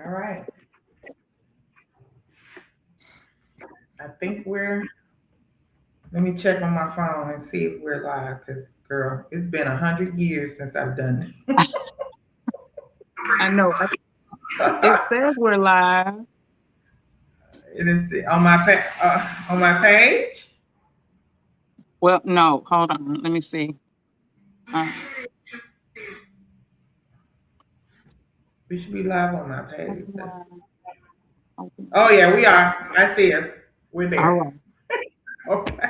All right. I think we're. Let me check on my phone and see if we're live. Cause girl, it's been 100 years since I've done I know. It says we're live. it. Is on my page. Well, no, hold on. Let me see. Uh, We should be live on my page. open. Oh yeah, we are. I see us. We're All there. right. Okay.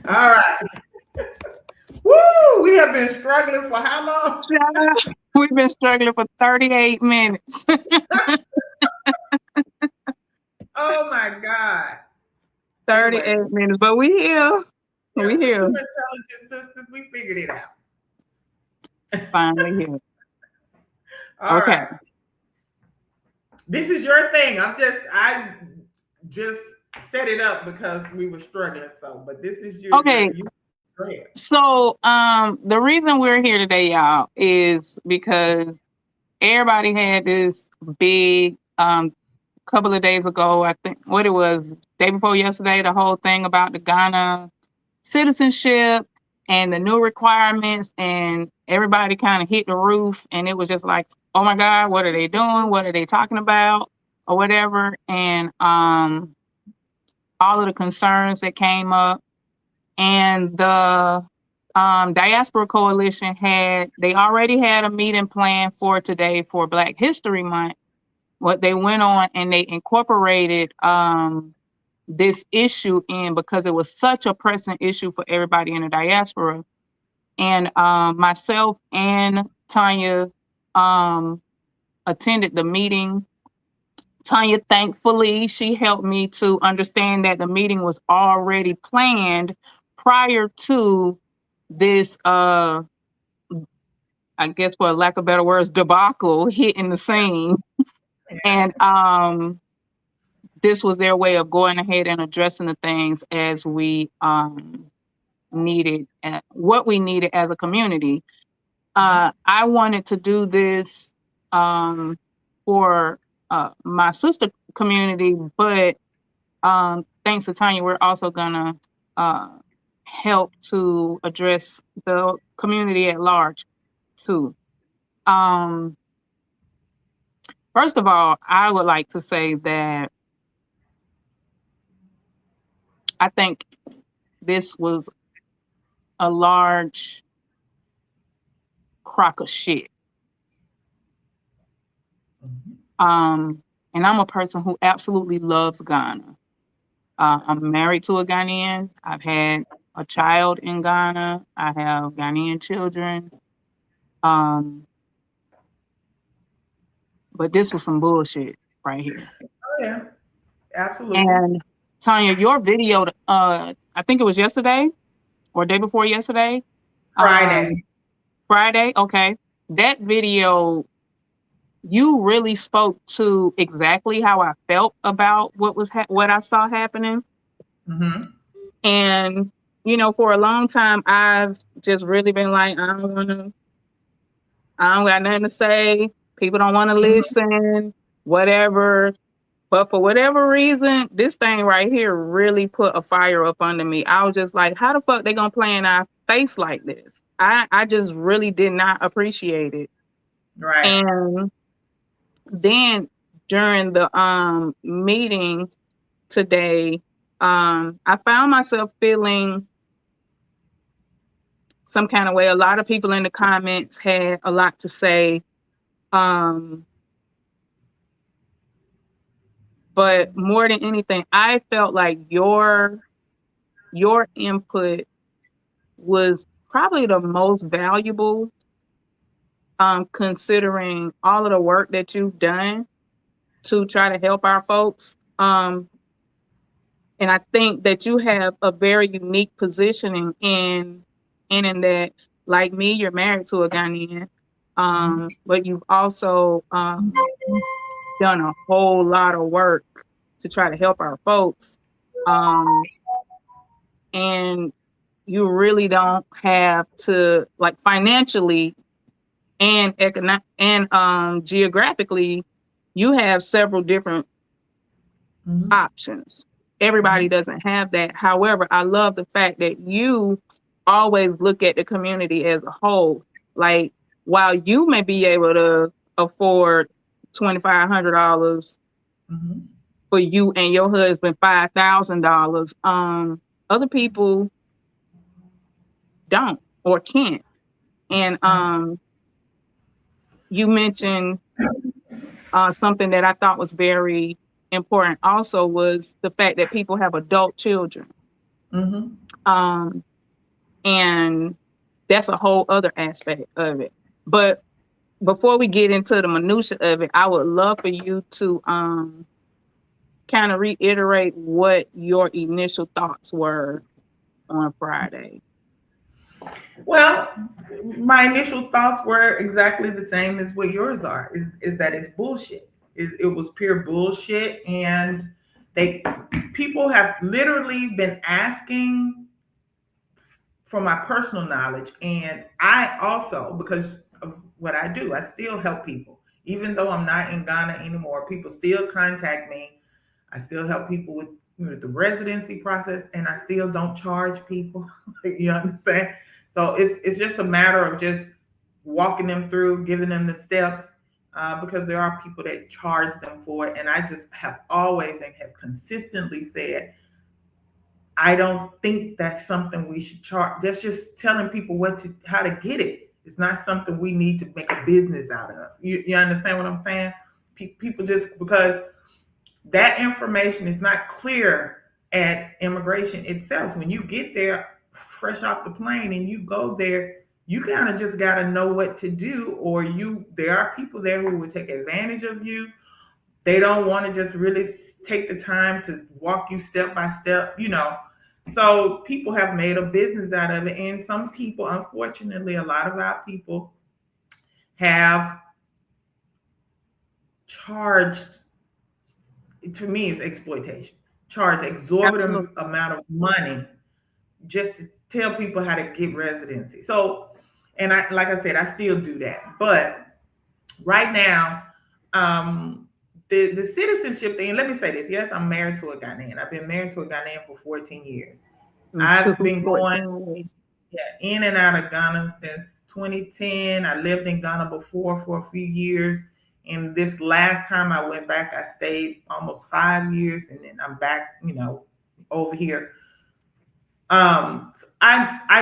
All right. Woo! We have been struggling for how long? Child, we've been struggling for 38 minutes. Oh my God. Anyway, 38 minutes, but we here. yeah, We we two here. intelligent sisters. We figured it out. Finally here. All Okay. right. This is your thing. I just set it up because we were struggling. So, but this is Okay. you go ahead. So the reason we're here today, y'all, is because everybody had this big couple of days ago, I think what it was, day before yesterday, the whole thing about the Ghana citizenship and the new requirements, and everybody kind of hit the roof, and it was just like, oh my God, what are they doing? What are they talking about? Or whatever. And all of the concerns that came up. And the Diaspora Coalition they already had a meeting planned for today for Black History Month. What they went on and they incorporated this issue in because it was such a pressing issue for everybody in the diaspora. And myself and Tanya attended the meeting. Tanya, thankfully, she helped me to understand that the meeting was already planned prior to this, I guess for lack of better words, debacle hitting the scene. Yeah. And this was their way of going ahead and addressing the things as we needed, what we needed as a community. I wanted to do this for my sister community, but thanks to Tanya, we're also gonna help to address the community at large too. First of all, I would like to say that I think this was a large crock of shit. And I'm a person who absolutely loves Ghana. I'm married to a Ghanaian. I've had a child in Ghana. I have Ghanaian children. But this was some bullshit right here. Oh yeah. Absolutely. And Tanya, your video, I think it was yesterday or day before yesterday. Friday. Friday, okay. That video, you really spoke to exactly how I felt about what I saw happening. Mm-hmm. And for a long time, I've just really been like, I don't got nothing to say. People don't want to listen, whatever. But for whatever reason, this thing right here really put a fire up under me. I was just like, how the fuck they gonna play in our face like this? I just really did not appreciate it. Right. And then during the meeting today, I found myself feeling some kind of way. A lot of people in the comments had a lot to say. But more than anything, I felt like your input was probably the most valuable, considering all of the work that you've done to try to help our folks. And I think that you have a very unique positioning in that, like me, you're married to a Ghanaian, but you've also done a whole lot of work to try to help our folks. And you really don't have to, like, financially and geographically, you have several different options. Everybody doesn't have that. However, I love the fact that you always look at the community as a whole. Like, while you may be able to afford $2,500 for you and your husband, $5,000, other people don't or can't. And you mentioned something that I thought was very important also was the fact that people have adult children. And that's a whole other aspect of it. But before we get into the minutia of it, I would love for you to kind of reiterate what your initial thoughts were on Friday. Well, my initial thoughts were exactly the same as what yours are, is that it's bullshit. It was pure bullshit. And people have literally been asking for my personal knowledge. And I also, because of what I do, I still help people. Even though I'm not in Ghana anymore, people still contact me. I still help people with the residency process, and I still don't charge people. You understand? So it's just a matter of just walking them through, giving them the steps, because there are people that charge them for it. And I just have always and have consistently said, I don't think that's something we should charge. That's just telling people how to get it. It's not something we need to make a business out of. You understand what I'm saying? People just, because that information is not clear at immigration itself. When you get there fresh off the plane and you go there, you kind of just got to know what to do, or there are people there who will take advantage of you. They don't want to just really take the time to walk you step by step, So people have made a business out of it. And some people, unfortunately, a lot of our people have charged, to me, it's exploitation. Charge exorbitant amount of money just to tell people how to get residency. So, and like I said, I still do that. But right now, the citizenship thing, let me say this. Yes, I'm married to a Ghanaian. I've been married to a Ghanaian for 14 years. I've been going in and out of Ghana since 2010. I lived in Ghana before for a few years. And this last time I went back, I stayed almost 5 years, and then I'm back, over here. I'm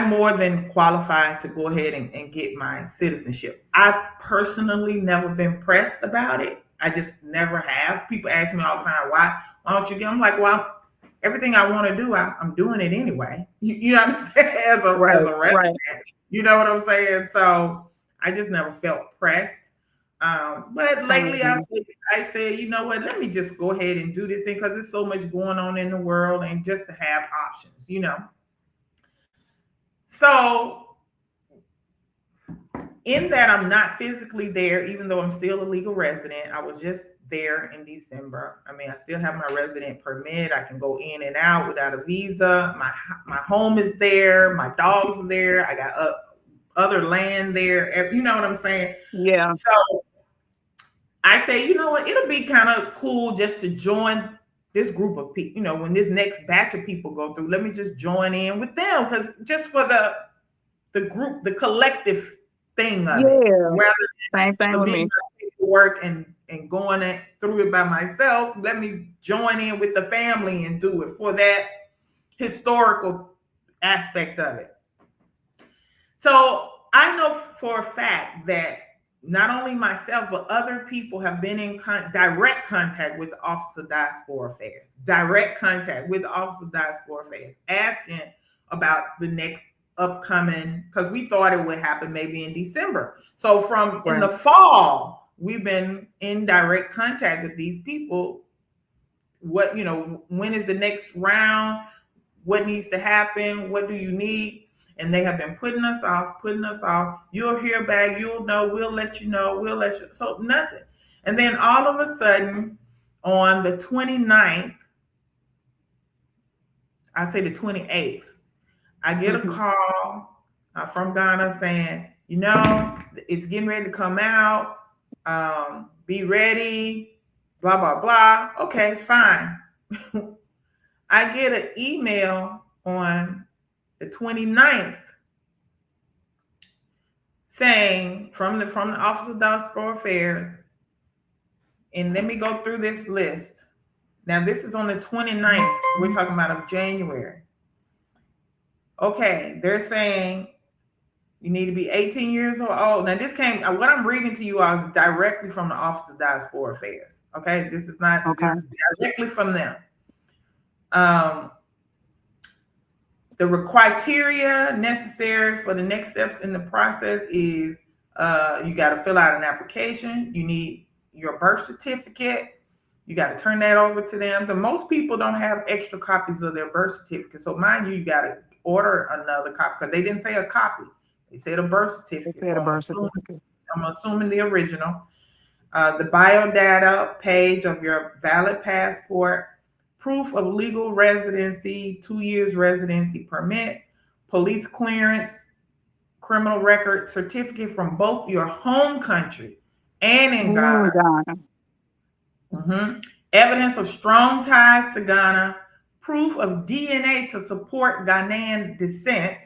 more than qualified to go ahead and get my citizenship. I've personally never been pressed about it. I just never have. People ask me all the time, why don't you get? I'm like, well, everything I want to do, I'm doing it anyway. You understand? As a resident, right. You know what I'm saying? So I just never felt pressed. But lately I said, you know what? Let me just go ahead and do this thing, because there's so much going on in the world, and just to have options, So in that I'm not physically there, even though I'm still a legal resident. I was just there in December. I mean, I still have my resident permit. I can go in and out without a visa. My home is there. My dogs are there. I got other land there. You know what I'm saying? Yeah. So I say, you know what? It'll be kind of cool just to join this group of people. When this next batch of people go through, let me just join in with them, because just for the group, the collective thing of it. Rather than same thing with me. Work and going through it by myself, let me join in with the family and do it for that historical aspect of it. So I know for a fact that not only myself, but other people have been in direct contact with the Office of Diaspora Affairs, asking about the next upcoming, because we thought it would happen maybe in December. So in the fall, we've been in direct contact with these people. What, when is the next round? What needs to happen? What do you need? And they have been putting us off. You'll hear back. You'll know. We'll let you know. So nothing. And then all of a sudden, on the 29th, I say the 28th, I get a call from Ghana saying, it's getting ready to come out. Be ready. blah, blah, blah. Okay, fine. I get an email on the 29th saying from the Office of Diaspora Affairs, and let me go through this list. Now, this is on the 29th. We're talking about of January. Okay, they're saying you need to be 18 years old. Now, what I'm reading to you all is directly from the Office of Diaspora Affairs. Okay, this is not this is directly from them. The criteria necessary for the next steps in the process is you got to fill out an application. You need your birth certificate. You got to turn that over to them. Most people don't have extra copies of their birth certificate. So mind you got to order another copy because they didn't say a copy. They said a birth certificate. I'm assuming the original. The biodata page of your valid passport, proof of legal residency, 2 years residency permit, police clearance, criminal record certificate from both your home country and in Ghana. Evidence of strong ties to Ghana, proof of DNA to support Ghanaian descent,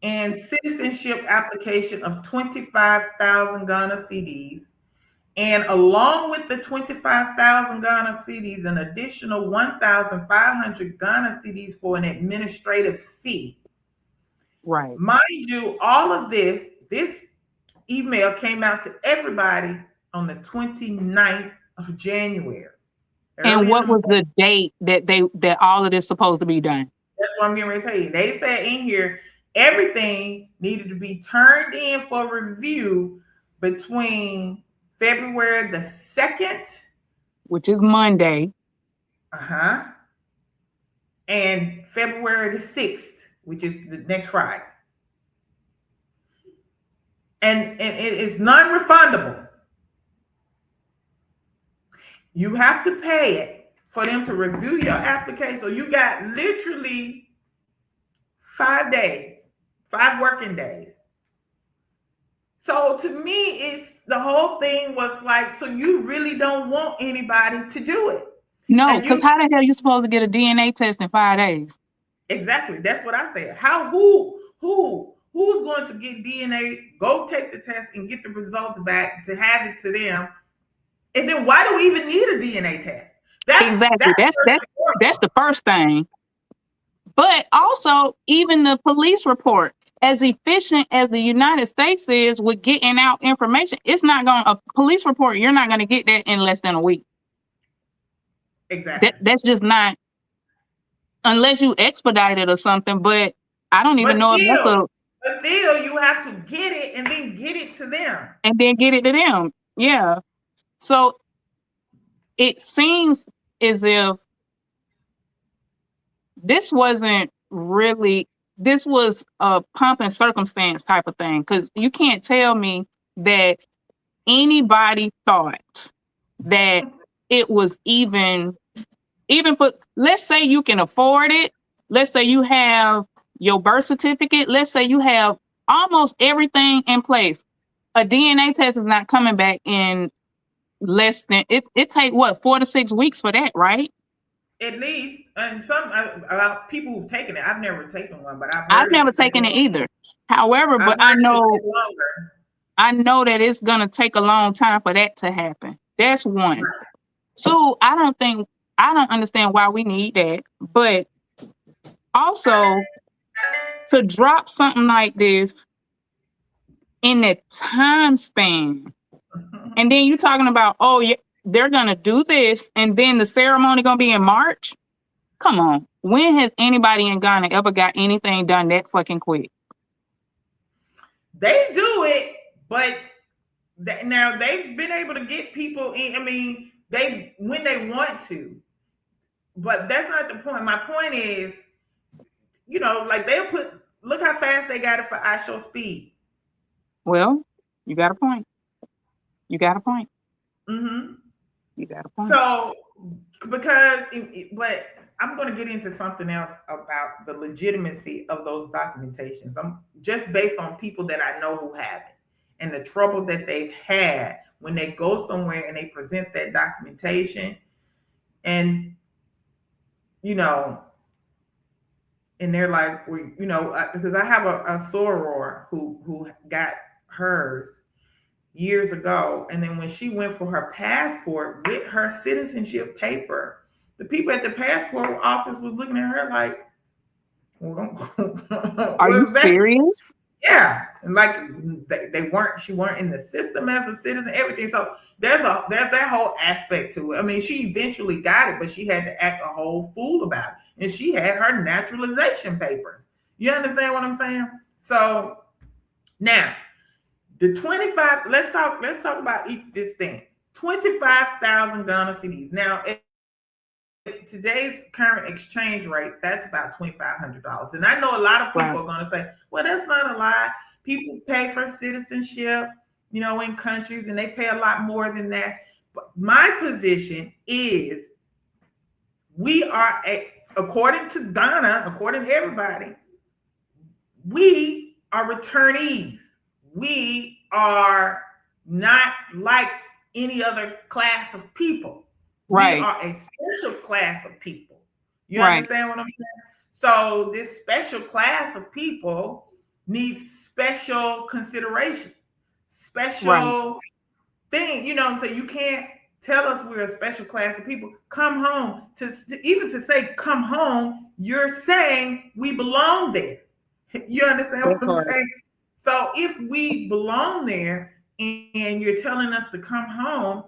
and citizenship application of 25,000 Ghana cedis. And along with the 25,000 Ghana cedis, an additional 1,500 Ghana cedis for an administrative fee. Right. Mind you, all of this email came out to everybody on the 29th of January. And what was the date that all of this supposed to be done? That's what I'm getting ready to tell you. They said in here, everything needed to be turned in for review between February the 2nd, which is Monday, and February the 6th, which is the next Friday. And it is non-refundable. You have to pay it for them to review your application. So you got literally 5 days, 5 working days. So to me, the whole thing was like, so you really don't want anybody to do it. No, because how the hell are you supposed to get a DNA test in 5 days? Exactly. That's what I said. Who's going to get DNA, go take the test and get the results back to have it to them? And then why do we even need a DNA test? That's the first thing. But also, even the police report, as efficient as the United States is with getting out information, a police report, you're not going to get that in less than a week. Exactly. That's just not, unless you expedite it or something, but I don't even know if that's But still, you have to get it and then get it to them. And then get it to them. Yeah. So it seems as if this was a pomp and circumstance type of thing, because you can't tell me that anybody thought that it was even put. Let's say you can afford it. Let's say you have your birth certificate. Let's say you have almost everything in place. A DNA test is not coming back in less than it take what 4 to 6 weeks for that, right? At least, and some about people who've taken it. I've never taken one, but I've never taken it either. However, but I know that it's gonna take a long time for that to happen. That's one. Two, I don't understand why we need that, but also to drop something like this in that time span, and then you talking about, oh yeah, they're gonna do this, and then the ceremony gonna be in March. Come on, when has anybody in Ghana ever got anything done that fucking quick? They do it, but now they've been able to get people in. I mean, when they want to, but that's not the point. My point is, like look how fast they got it for I Show Speed. Well, you got a point. Mm-hmm. You got a point. So, but I'm going to get into something else about the legitimacy of those documentations. I'm just based on people that I know who have it and the trouble that they've had when they go somewhere and they present that documentation, and you know, and they're like, well, you know, because I have a soror who got hers years ago, and then when she went for her passport with her citizenship paper, the people at the passport office was looking at her like, well, Are you serious? Yeah, and like they weren't, she weren't in the system as a citizen, everything. So there's that whole aspect to it. I mean, she eventually got it, but she had to act a whole fool about it, and she had her naturalization papers. You understand what I'm saying? So now the 25. Let's talk about this thing. 25,000 Ghana cedis. Now, today's current exchange rate, that's about $2,500. And I know a lot of people are going to say, well, that's not a lie. People pay for citizenship, you know, in countries, and they pay a lot more than that. But my position is we are, according to Ghana, according to everybody, we are returnees. We are not like any other class of people. Right. We are a special class of people. You understand what I'm saying? So this special class of people needs special consideration, special thing. You know what I'm saying? You can't tell us we're a special class of people. Come home. Even to say come home, you're saying we belong there. You understand what I'm saying? So if we belong there and you're telling us to come home,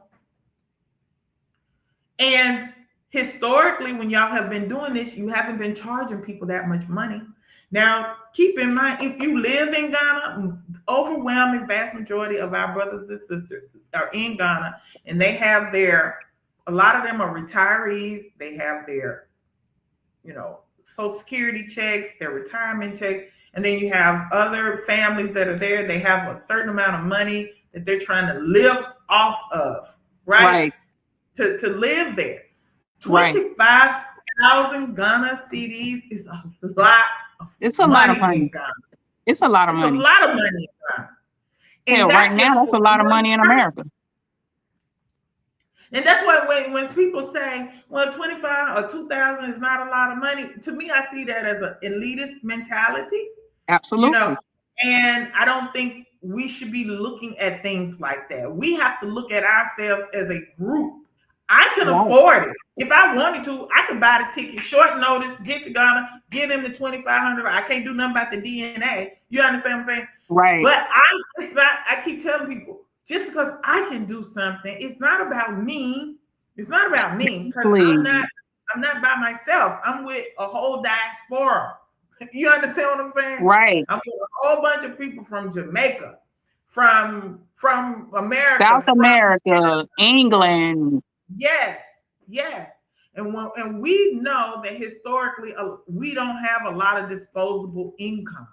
and historically, when y'all have been doing this, you haven't been charging people that much money. Now, keep in mind, if you live in Ghana, overwhelming vast majority of our brothers and sisters are in Ghana, and they have a lot of them are retirees. They have their, you know, Social Security checks, their retirement checks, and then you have other families that are there. They have a certain amount of money that they're trying to live off of, right? To live there. 25,000 Ghana cedis is a lot of money in Ghana. It's a lot of money. It's a lot of money in Ghana. And right now, that's a lot of money in America. And that's why when people say, well, 25 or 2,000 is not a lot of money, to me, I see that as an elitist mentality. Absolutely. You know, and I don't think we should be looking at things like that. We have to look at ourselves as a group. I can afford it. If I wanted to, I could buy the ticket, short notice, get to Ghana, give them the $2,500. I can't do nothing about the DNA. You understand what I'm saying? Right. But I keep telling people, just because I can do something, it's not about me. It's not about me, because I'm not by myself. I'm with a whole diaspora. You understand what I'm saying? Right. I'm with a whole bunch of people from Jamaica, from America, South America, England. Yes. And we know that historically we don't have a lot of disposable income.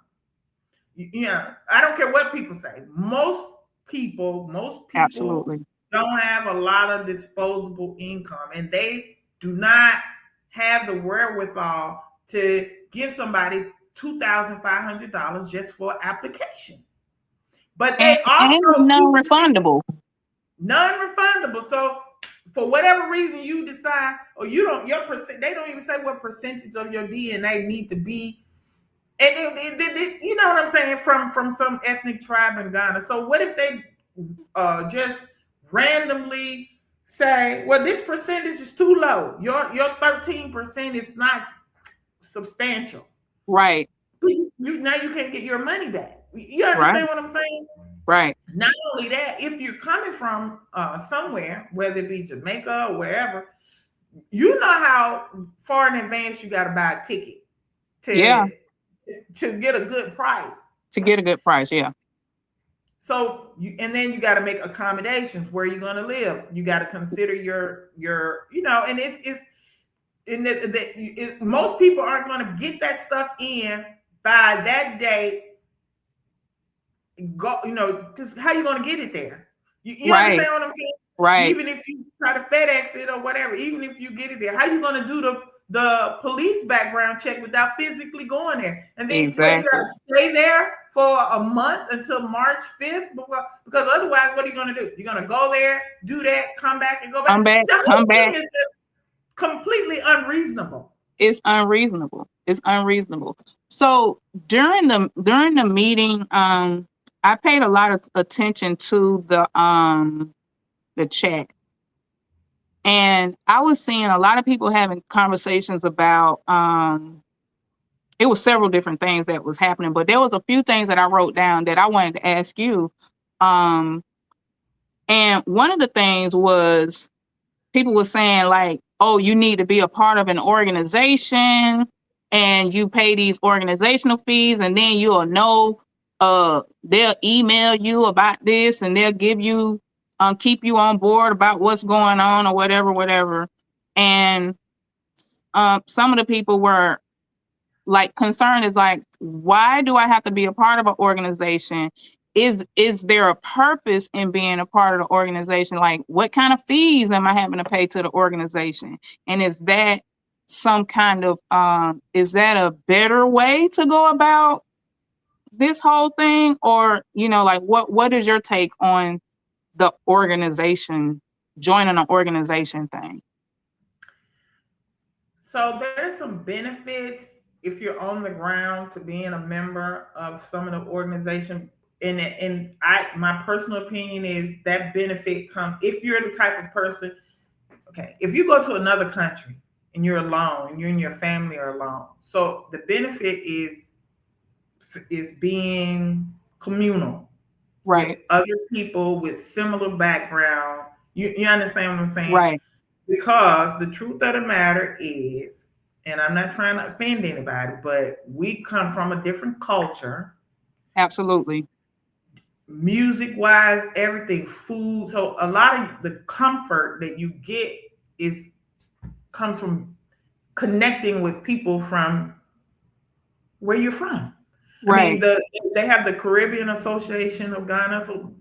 Yeah, I don't care what people say. Most people Absolutely don't have a lot of disposable income, and they do not have the wherewithal to give somebody $2,500 just for application. But they also non-refundable. So for whatever reason you decide, or you don't, they don't even say what percentage of your DNA need to be, and you know what I'm saying, from some ethnic tribe in Ghana. So what if they just randomly say, well, this percentage is too low. Your 13% is not substantial. Right. Now you can't get your money back. You understand what I'm saying? Right. Not only that, if you're coming from somewhere, whether it be Jamaica or wherever, you know how far in advance you got to buy a ticket to get a good price. Yeah. So then you got to make accommodations where you're going to live. You got to consider your you know, and most people aren't going to get that stuff in by that day. Go, you know, because how you going to get it there? You understand what I'm saying? Right. Even if you try to FedEx it or whatever, even if you get it there, how you going to do the police background check without physically going there? And then you got to stay there for a month until March 5th? Because otherwise, what are you going to do? You're going to go there, do that, come back, and go back. Come back, The come whole thing back. is just completely unreasonable. It's unreasonable. It's unreasonable. So during the meeting, I paid a lot of attention to the chat. And I was seeing a lot of people having conversations about it was several different things that was happening, but there was a few things that I wrote down that I wanted to ask you. And one of the things was people were saying like, oh, you need to be a part of an organization and you pay these organizational fees and then you'll know they'll email you about this and they'll give you keep you on board about what's going on or whatever. And some of the people were like concerned is like, why do I have to be a part of an organization? Is there a purpose in being a part of the organization? Like, what kind of fees am I having to pay to the organization? And is that some kind of is that a better way to go about this whole thing? Or, like what is your take on the organization, joining an organization thing? So there's some benefits if you're on the ground to being a member of some of the organization. And my personal opinion is that benefit comes if you're the type of person. Okay, if you go to another country and you're alone, and you and your family are alone, so the benefit is being communal, right, with other people with similar background. You understand what I'm saying? Right. Because the truth of the matter is, and I'm not trying to offend anybody, but we come from a different culture. Absolutely. Music wise, everything, food. So a lot of the comfort that you get comes from connecting with people from where you're from. Right. I mean, they have the Caribbean Association of Ghana, so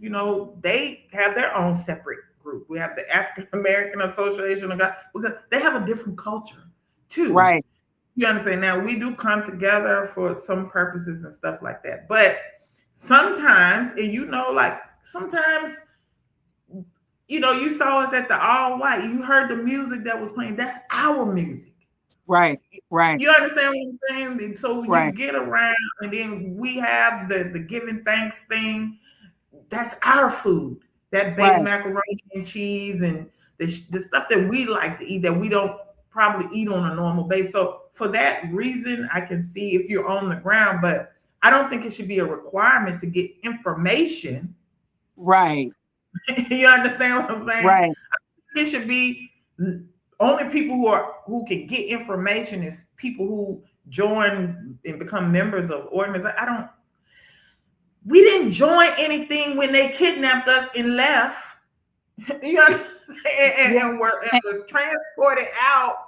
they have their own separate group. We have the African American Association of Ghana because they have a different culture too. Right. You understand? Now we do come together for some purposes and stuff like that, but sometimes, and like sometimes, you saw us at the All White. You heard the music that was playing. That's our music. Right. You understand what I'm saying? So you Right. get around, and then we have the giving thanks thing. That's our food. That baked Right. macaroni and cheese and the stuff that we like to eat that we don't probably eat on a normal basis. So for that reason, I can see if you're on the ground, but I don't think it should be a requirement to get information. Right. You understand what I'm saying? Right. It should be only people who can get information is people who join and become members of organizations. We didn't join anything when they kidnapped us and left. You understand? And was transported out.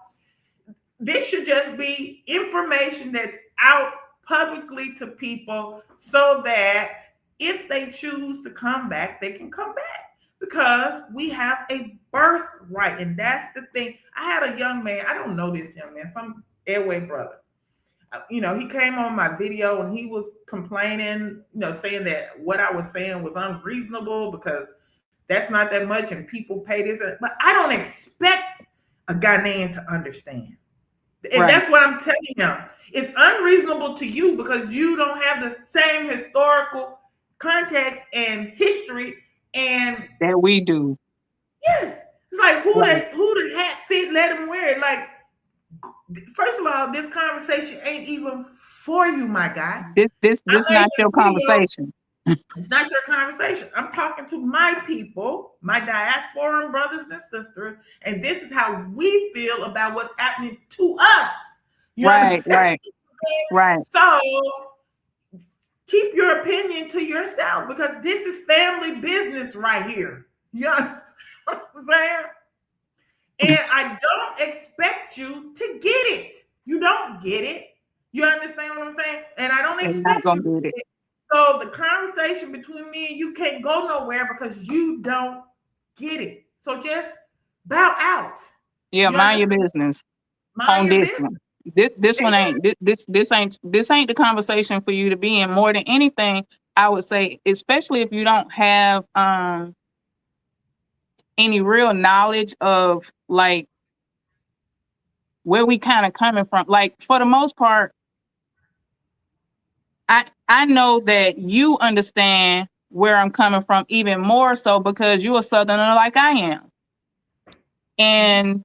This should just be information that's out publicly to people so that if they choose to come back, they can come back. Because we have a birthright, and that's the thing. I had a young man, I don't know this young man, some airway brother. He came on my video and he was complaining, saying that what I was saying was unreasonable because that's not that much and people pay this. But I don't expect a Ghanaian to understand. And that's what I'm telling him. It's unreasonable to you because you don't have the same historical context and history and that we do. Yes. It's like who the hat fit, let him wear it. Like, first of all, this conversation ain't even for you, my guy. This not your conversation. It's not your conversation. I'm talking to my people, my diaspora brothers and sisters, and this is how we feel about what's happening to us. Right. So keep your opinion to yourself because this is family business right here. You understand what I'm saying? And I don't expect you to get it. You don't get it. You understand what I'm saying? And I don't expect you to get it. So the conversation between me and you can't go nowhere because you don't get it. So just bow out. Yeah, mind your business. Mind your business. This one ain't this ain't the conversation for you to be in. More than anything, I would say, especially if you don't have any real knowledge of like where we kind of coming from. Like for the most part, I know that you understand where I'm coming from even more so because you're a Southerner like I am. And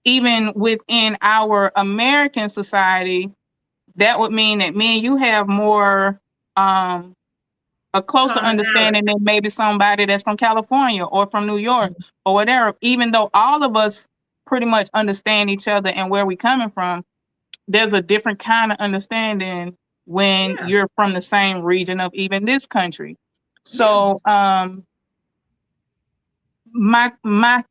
even within our American society, that would mean that me and you have more a closer Commonality. understanding than maybe somebody that's from California or from New York or whatever. Even though all of us pretty much understand each other and where we coming from, there's a different kind of understanding when Yeah. you're from the same region of even this country. Yeah. So my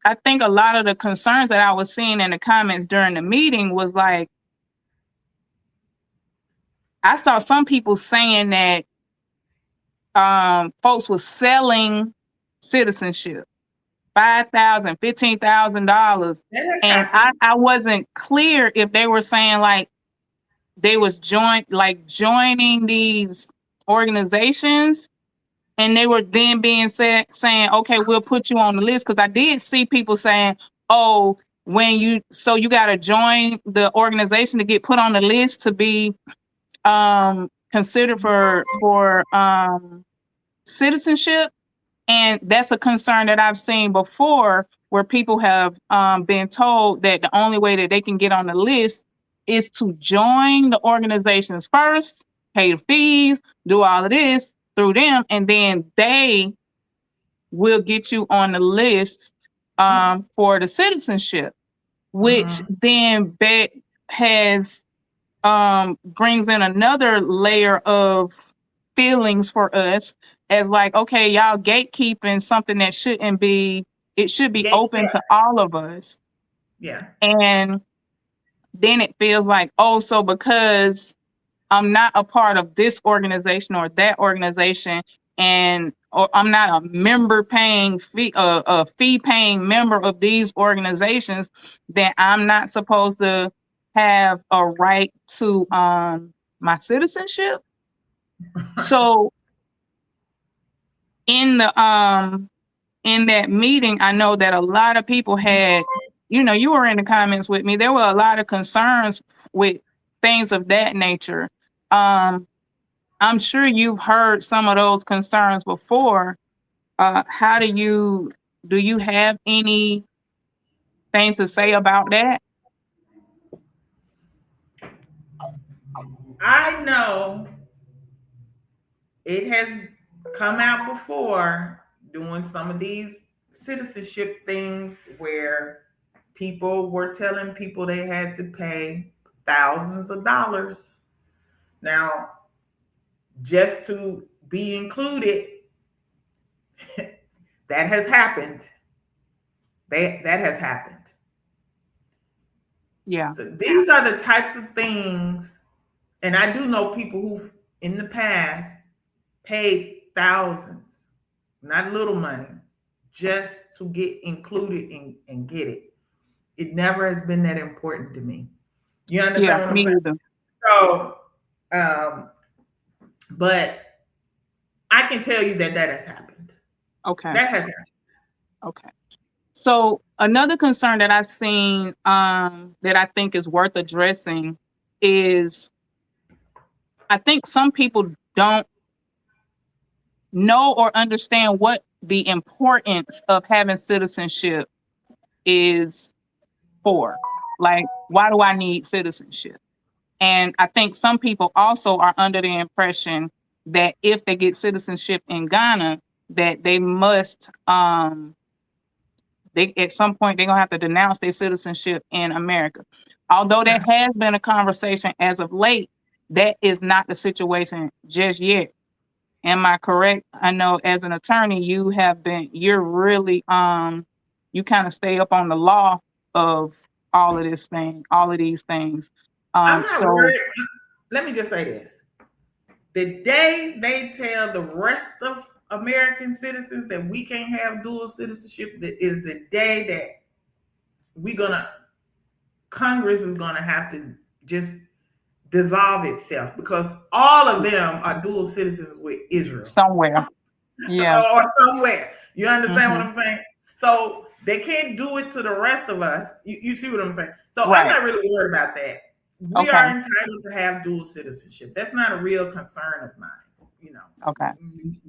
I think a lot of the concerns that I was seeing in the comments during the meeting was like, I saw some people saying that folks was selling citizenship, $5,000, $15,000. That has And happened. I wasn't clear if they were saying like they was joining these organizations and they were then being saying, okay, we'll put you on the list. Cause I did see people saying, oh, you got to join the organization to get put on the list to be considered for citizenship. And that's a concern that I've seen before where people have been told that the only way that they can get on the list is to join the organizations first, pay the fees, do all of this through them, and then they will get you on the list for the citizenship, which then has brings in another layer of feelings for us as like, okay, y'all gatekeeping something that shouldn't be, it should be Gate open to kept. all of us. Yeah. And then it feels like, oh, so because I'm not a part of this organization or that organization, and or I'm not a member paying fee, a fee paying member of these organizations, then I'm not supposed to have a right to my citizenship. So in the in that meeting, I know that a lot of people had, you were in the comments with me. There were a lot of concerns with things of that nature. I'm sure you've heard some of those concerns before. How do you have any things to say about that? I know it has come out before doing some of these citizenship things where people were telling people they had to pay thousands of dollars. Now, just to be included, that has happened. That has happened. Yeah. So these are the types of things, and I do know people who in the past paid thousands, not little money, just to get included and get it. It never has been that important to me. You Yeah, understand what I'm me saying? either. So, but I can tell you that has happened. Okay. That has happened. Okay. So another concern that I've seen that I think is worth addressing is I think some people don't know or understand what the importance of having citizenship is for. Like, why do I need citizenship? And I think some people also are under the impression that if they get citizenship in Ghana, that they must they at some point they're gonna have to denounce their citizenship in America. Although that has been a conversation as of late, that is not the situation just yet. Am I correct? I know as an attorney, you're really you kind of stay up on the law of all of these things. I'm not So worried. Let me just say this. The day they tell the rest of American citizens that we can't have dual citizenship, that is the day that we're gonna Congress is going to have to just dissolve itself because all of them are dual citizens with Israel Somewhere. Yeah. or somewhere. You understand what Hmm. I'm saying? So they can't do it to the rest of us. You see what I'm saying? So I'm Right. not really worried about that. We Okay. are entitled to have dual citizenship. That's not a real concern of mine. You know, Okay.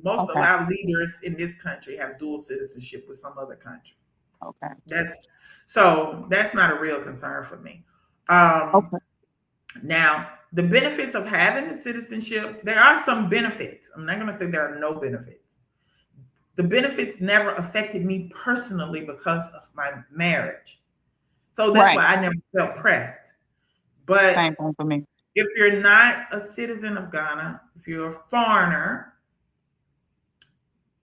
most of Okay. our leaders in this country have dual citizenship with some other country. Okay. That's not a real concern for me. Um, Okay. Now, the benefits of having the citizenship, there are some benefits. I'm not going to say there are no benefits. The benefits never affected me personally because of my marriage. So that's Right. why I never felt pressed. But Same thing for me. if you're not a citizen of Ghana, if you're a foreigner,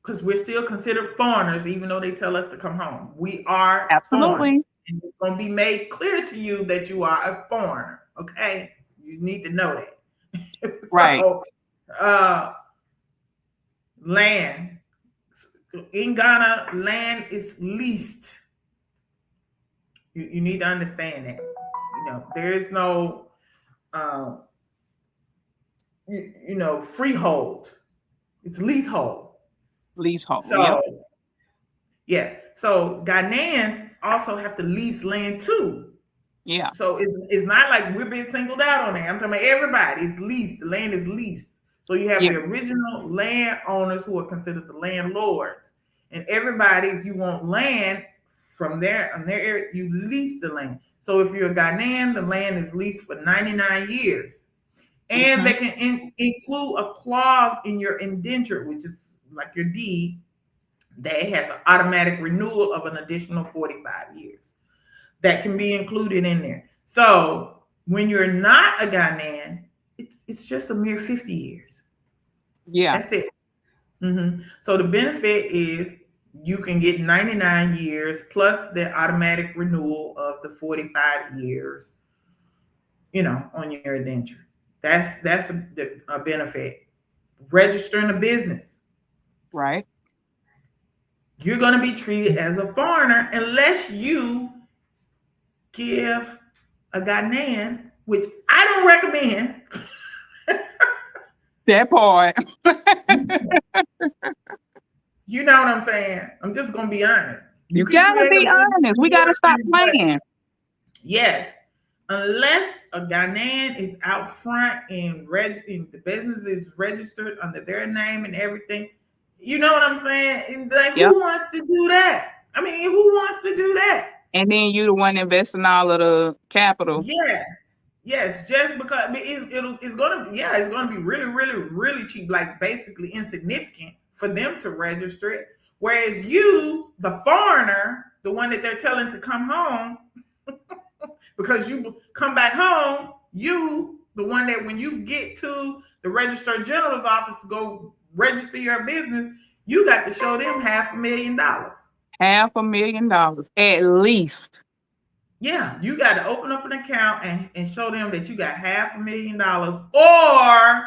because we're still considered foreigners, even though they tell us to come home, we are foreigners. Absolutely. And it's going to be made clear to you that you are a foreigner. Okay. You need to know that. Right. So, land in Ghana, land is leased. You need to understand that. You know, there is no, freehold. It's leasehold. Leasehold. Yep. So, yeah. So Ghanaians also have to lease land too. Yeah. So it's not like we're being singled out on that. I'm talking about everybody. It's leased. The land is leased. So you have Yeah. the original landowners who are considered the landlords. And everybody, if you want land from there on their area, you lease the land. So if you're a Ghanaian, the land is leased for 99 years. And they can include a clause in your indenture, which is like your deed, that has an automatic renewal of an additional 45 years. That can be included in there. So when you're not a Ghanaian, it's just a mere 50 years. Yeah. That's it. So the benefit is you can get 99 years plus the automatic renewal of the 45 years, on your indenture. That's a benefit. Registering a business. Right. You're going to be treated as a foreigner unless you give a Ghanaian, which I don't recommend. That part. You know what I'm saying? I'm just going to be honest. You can gotta create be a business honest. We in your gotta stop country, but playing. yes, unless a Ghanaian is out front and the business is registered under their name and everything. You know what I'm saying? And like, Yep. who wants to do that? I mean, who wants to do that? And then you the one investing all of the capital. Yes. Just because I mean, it's gonna be really, really, really cheap, like basically insignificant for them to register it. Whereas you, the foreigner, the one that they're telling to come home, because you come back home, you, the one that when you get to the registrar general's office to go register your business, you got to show them $500,000. $500,000 at least. Yeah, you got to open up an account and show them that you got $500,000 or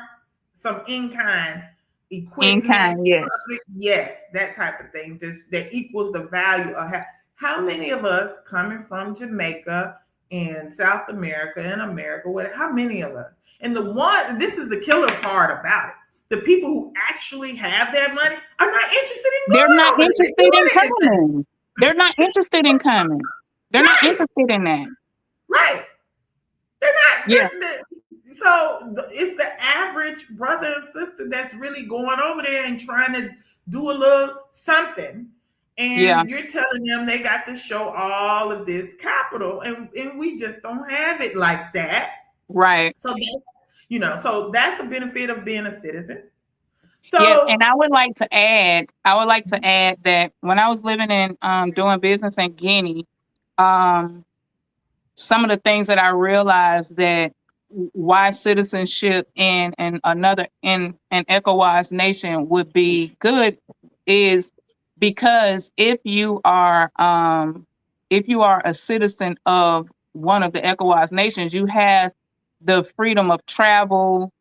some in-kind equipment. In-kind, yes. Yes, that type of thing. Just that equals the value of how many of us coming from Jamaica and South America and America, how many of us? And this is the killer part about it. The people who actually have that money are not interested in going. They're not interested in coming. They're not interested in coming. They're not interested in that. Right. They're not. Yeah. So it's the average brother and sister that's really going over there and trying to do a little something. And you're telling them they got to show all of this capital. And we just don't have it like that. Right. So, so that's a benefit of being a citizen. So, yeah, and I would like to add that when I was living in doing business in Guinea, some of the things that I realized that why citizenship in another in an ECOWAS nation would be good is because if you are a citizen of one of the ECOWAS nations, you have the freedom of travel,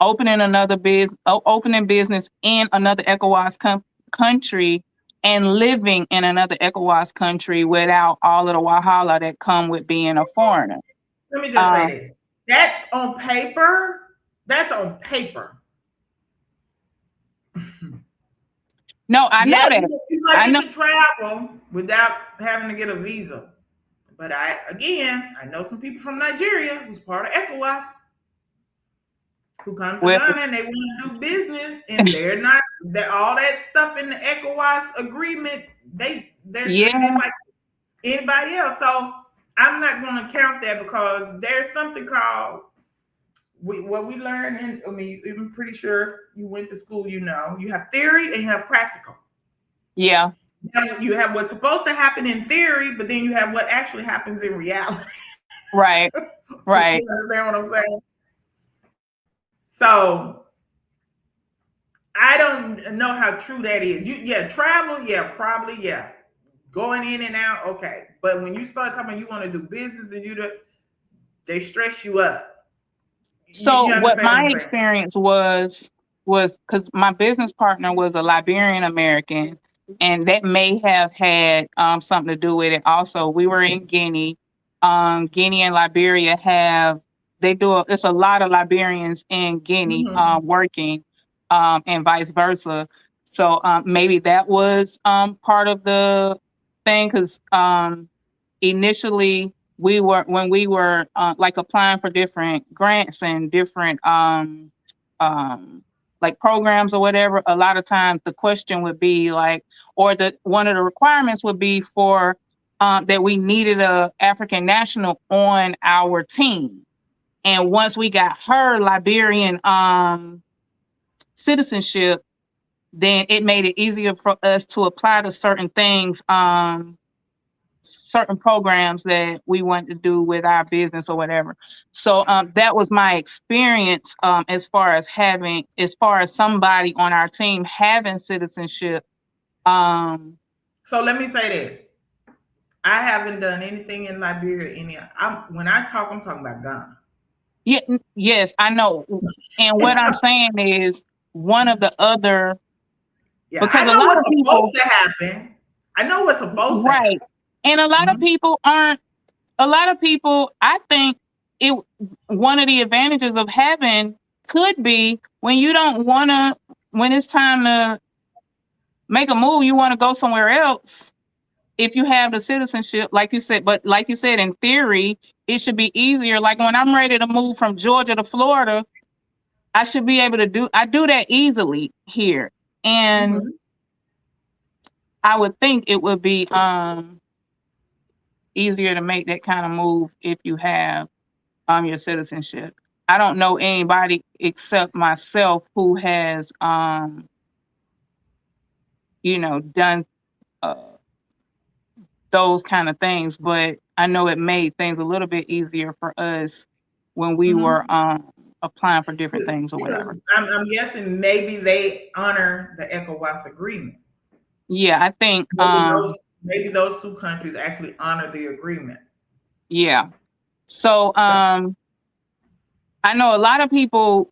opening business in another ECOWAS country, and living in another ECOWAS country without all of the wahala that come with being a foreigner. Let me just say this. That's on paper. That's on paper. No, I know that. You can travel without having to get a visa. But I know some people from Nigeria who's part of ECOWAS who come to Ghana and they want to do business, and they're not. All that stuff in the ECOWAS agreement, they're treated like anybody else. So I'm not going to count that, because there's something called what we learn. I'm pretty sure you went to school. You have theory and you have practical. Yeah. You have what's supposed to happen in theory, but then you have what actually happens in reality. Right. Right. You understand what I'm saying? So I don't know how true that is. Travel, probably, going in and out, okay. But when you start talking, you want to do business and they stress you up. So what my experience was because my business partner was a Liberian American, and that may have had something to do with it. Also, we were in Guinea. Guinea and Liberia it's a lot of Liberians in Guinea working, and vice versa. So maybe that was part of the thing, because initially when we were like applying for different grants and different like programs or whatever, a lot of times the question would be like, or one of the requirements would be for that we needed a African national on our team. And once we got her Liberian citizenship, then it made it easier for us to apply to certain things, certain programs that we want to do with our business or whatever. So that was my experience as far as somebody on our team having citizenship. So let me say this. I haven't done anything in Liberia. When I talk, I'm talking about Ghana. Yeah, yes, I know. And what I'm saying is one of the other, because a lot of people supposed to happen. I know what's supposed to happen. And a lot of people I think one of the advantages of having could be when you don't want to, when it's time to make a move, you want to go somewhere else. If you have the citizenship, like you said, in theory, it should be easier. Like when I'm ready to move from Georgia to Florida, I should be able to do that easily here. And I would think it would be easier to make that kind of move if you have your citizenship. I don't know anybody except myself who has done those kind of things, but I know it made things a little bit easier for us when we were applying for different things or whatever. I'm guessing maybe they honor the ECOWAS agreement. Yeah, I think maybe those two countries actually honor the agreement. Yeah. So I know a lot of people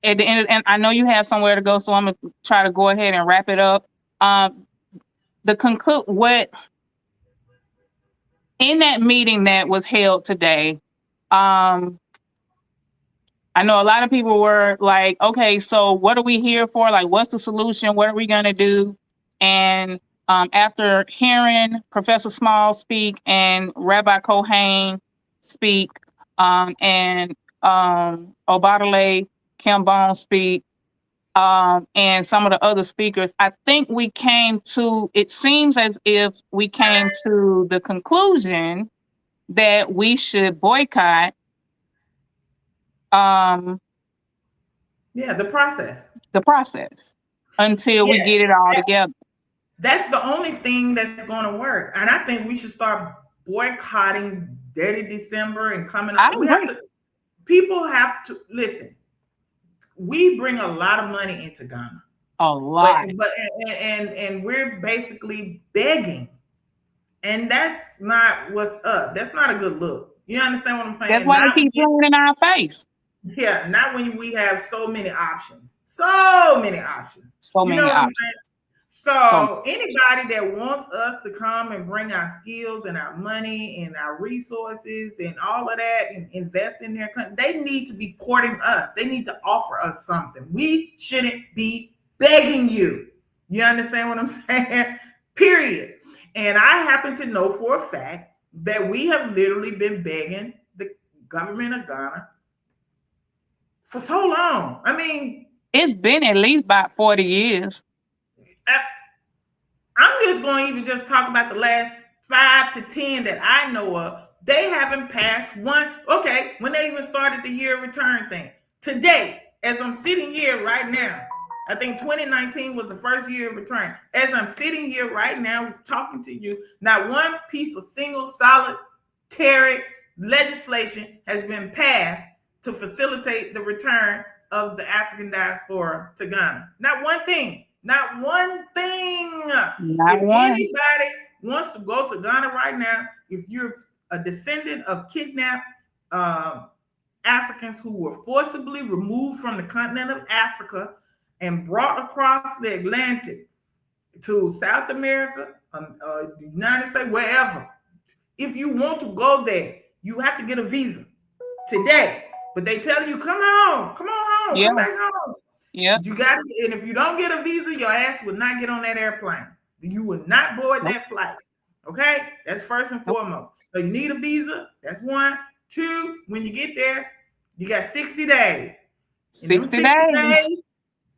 at the end, and I know you have somewhere to go, so I'm gonna try to go ahead and wrap it up. In that meeting that was held today, I know a lot of people were like, okay, so what are we here for? Like, what's the solution? What are we going to do? And after hearing Professor Small speak and Rabbi Kohen speak, and Obadale Kambon speak, and some of the other speakers, I think it seems as if we came to the conclusion that we should boycott the process until we get it all together. That's the only thing that's going to work. And I think we should start boycotting Dirty December and coming up. People have to listen. We bring a lot of money into Ghana. A lot. And we're basically begging. And that's not what's up. That's not a good look. You understand what I'm saying? That's why they keep throwing in our face. Yeah, not when we have so many options. So many options. So anybody that wants us to come and bring our skills and our money and our resources and all of that and invest in their country, they need to be courting us. They need to offer us something. We shouldn't be begging you. You understand what I'm saying? Period. And I happen to know for a fact that we have literally been begging the government of Ghana for so long. I mean, it's been at least about 40 years. I'm just going to even just talk about the last 5 to 10 that I know of. They haven't passed one. Okay, when they even started the year return thing. Today, as I'm sitting here right now, I think 2019 was the first year of return. As I'm sitting here right now talking to you, not one piece of single solitary legislation has been passed to facilitate the return of the African diaspora to Ghana. Not one thing. Not one thing. Not if one. anybody wants to go to Ghana right now, if you're a descendant of kidnapped Africans who were forcibly removed from the continent of Africa and brought across the Atlantic to South America, the United States, wherever. If you want to go there, you have to get a visa today. But they tell you, come on home, Yeah. come back home. Yeah. You got to, and if you don't get a visa, your ass will not get on that airplane. You will not board that flight. Okay? That's first and foremost. So you need a visa. That's one. Two, when you get there, you got 60 days. 60 days.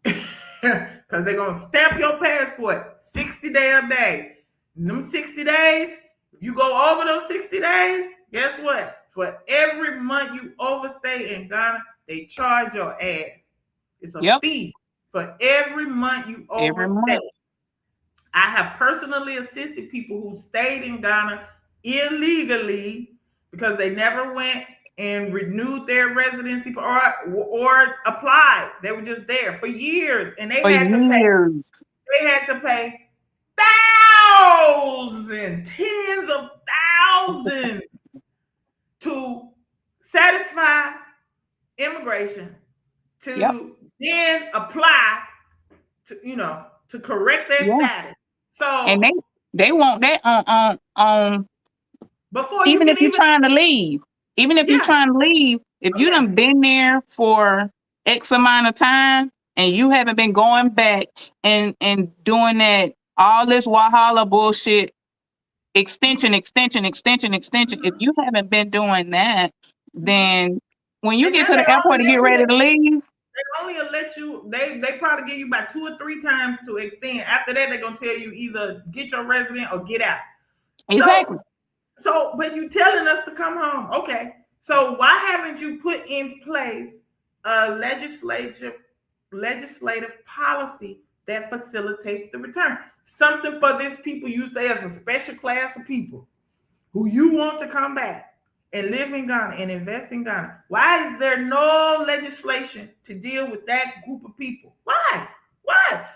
Because they're going to stamp your passport 60 days. In them 60 days, if you go over those 60 days, guess what? For every month you overstay in Ghana, they charge your ass. It's a fee for every month you overstay. I have personally assisted people who stayed in Ghana illegally because they never went and renewed their residency or applied. They were just there for years, and they had to pay thousands, tens of thousands to satisfy immigration, to then apply to correct their status. So and they want that on before even you if you're trying to leave. Even if you're trying to leave, if you done been there for X amount of time and you haven't been going back and doing that all this Wahala bullshit, extension. If you haven't been doing that, then when you get to the airport to get ready to leave, they only let you. They probably give you about 2 or 3 times to extend. After that, they're gonna tell you either get your resident or get out. Exactly. So, but you telling us to come home, okay? So why haven't you put in place a legislative policy that facilitates the return? Something for this people you say as a special class of people who you want to come back and live in Ghana and invest in Ghana. Why is there no legislation to deal with that group of people? Why?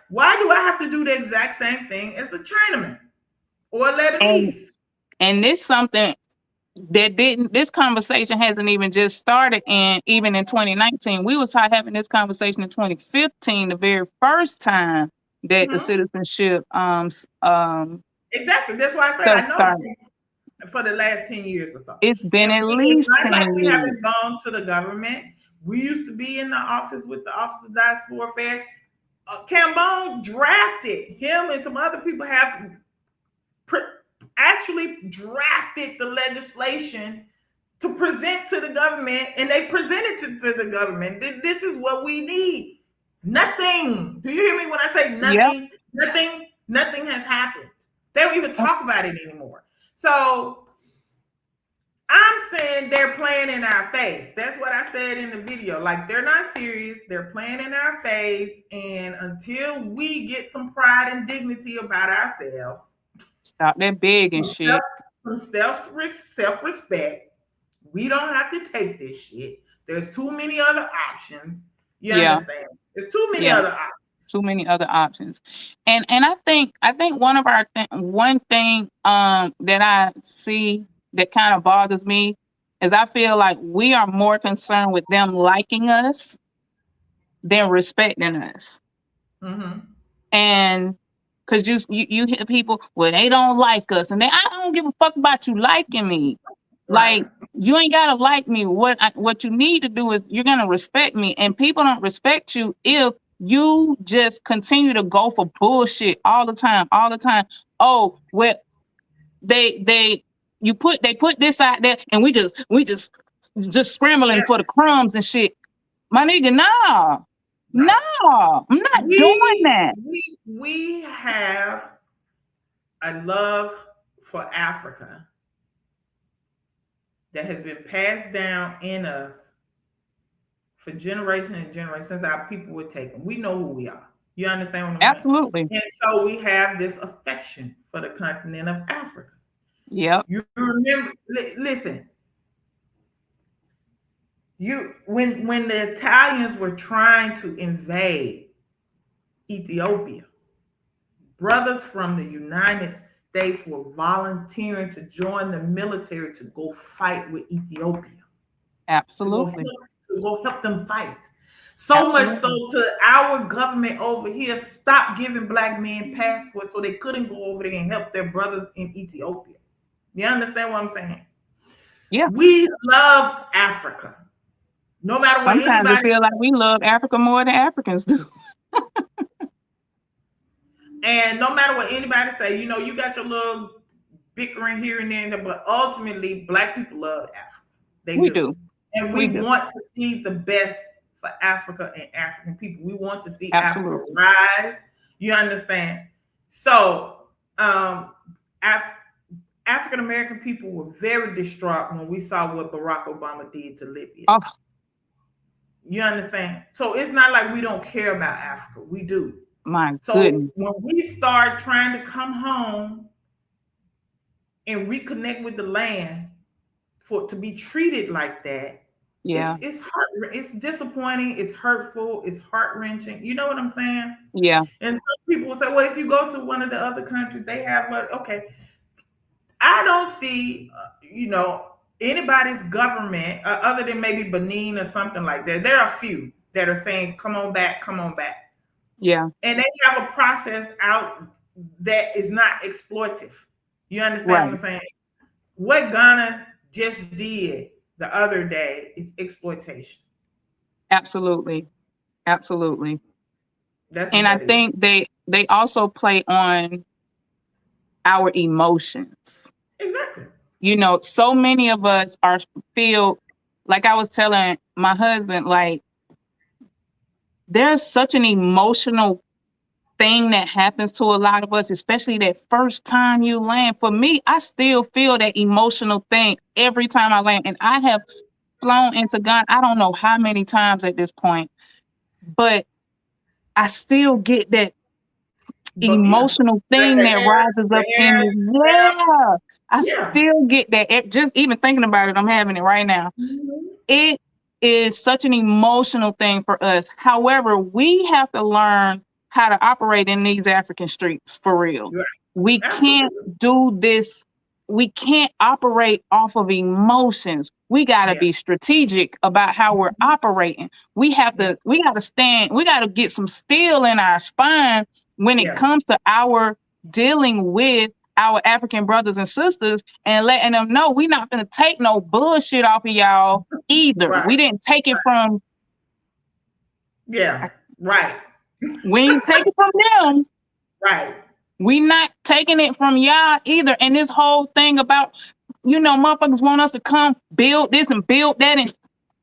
Why do I have to do the exact same thing as a Chinaman or a Lebanese? And this something that this conversation hasn't even just started even in 2019. We was having this conversation in 2015, the very first time that the citizenship exactly. That's why I said I know started. For the last 10 years or so. It's been at least 10 like years. We haven't gone to the government. We used to be in the office with the Office of Diaspora Affairs. Cambone drafted, him and some other people have actually drafted the legislation to present to the government, and they presented it to the government. This is what we need. Nothing. Do you hear me when I say nothing? Yep. Nothing has happened. They don't even talk about it anymore. So I'm saying they're playing in our face. That's what I said in the video. Like, they're not serious. They're playing in our face. And until we get some pride and dignity about ourselves, stop that big and shit. Some self-respect. We don't have to take this shit. There's too many other options. You understand? There's too many other options. Too many other options. And I think one of our one thing that I see that kind of bothers me is I feel like we are more concerned with them liking us than respecting us. Mm-hmm. And Cause you hear people, well, they don't like us, and I don't give a fuck about you liking me. Right. Like, you ain't gotta like me. What you need to do is you're gonna respect me, and people don't respect you if you just continue to go for bullshit all the time, all the time. Oh, well, they put this out there, and we just scrambling for the crumbs and shit. My nigga, nah, I'm not doing that. We have a love for Africa that has been passed down in us for generation and generation since our people were taken. We know who we are. You understand what I'm Absolutely. saying? And so we have this affection for the continent of Africa. Yep. You remember, listen, when the Italians were trying to invade Ethiopia, brothers from the United States were volunteering to join the military to go fight with Ethiopia. Absolutely. To go help them fight. So much so to our government over here stopped giving black men passports so they couldn't go over there and help their brothers in Ethiopia. You understand what I'm saying? Yeah. We love Africa. No matter what Sometimes anybody, I feel like we love Africa more than Africans do. and no matter what anybody say, you know, you got your little bickering here and there, but ultimately, black people love Africa. We do. And we want to see the best for Africa and African people. We want to see Africa rise. You understand? So, African American people were very distraught when we saw what Barack Obama did to Libya. Oh. You understand? So it's not like we don't care about Africa. We do. My so goodness. When we start trying to come home and reconnect with the land, for it to be treated like that, yeah, it's disappointing, it's hurtful, it's heart-wrenching. You know what I'm saying? Yeah. And some people will say, well, if you go to one of the other countries, they have okay. I don't see, anybody's government other than maybe Benin or something like that. There are a few that are saying, come on back. Yeah. And they have a process out that is not exploitive. You understand what I'm saying? What Ghana just did the other day is exploitation. Absolutely. And I think they also play on our emotions. Exactly. You know, so many of us feel like I was telling my husband, like, there's such an emotional thing that happens to a lot of us, especially that first time you land. For me, I still feel that emotional thing every time I land. And I have flown into Ghana, I don't know how many times at this point, but I still get that emotional thing that rises up in me. Yeah. I still get that. Just even thinking about it, I'm having it right now. Mm-hmm. It is such an emotional thing for us. However, we have to learn how to operate in these African streets for real. Right. We can't do this. We can't operate off of emotions. We got to be strategic about how we're operating. We got to stand, we got to get some steel in our spine when it comes to our dealing with our African brothers and sisters and letting them know we're not going to take no bullshit off of y'all either. Right. We didn't take it from. Yeah, right. We ain't take it from them. Right. We not taking it from y'all either. And this whole thing about, motherfuckers want us to come build this and build that. And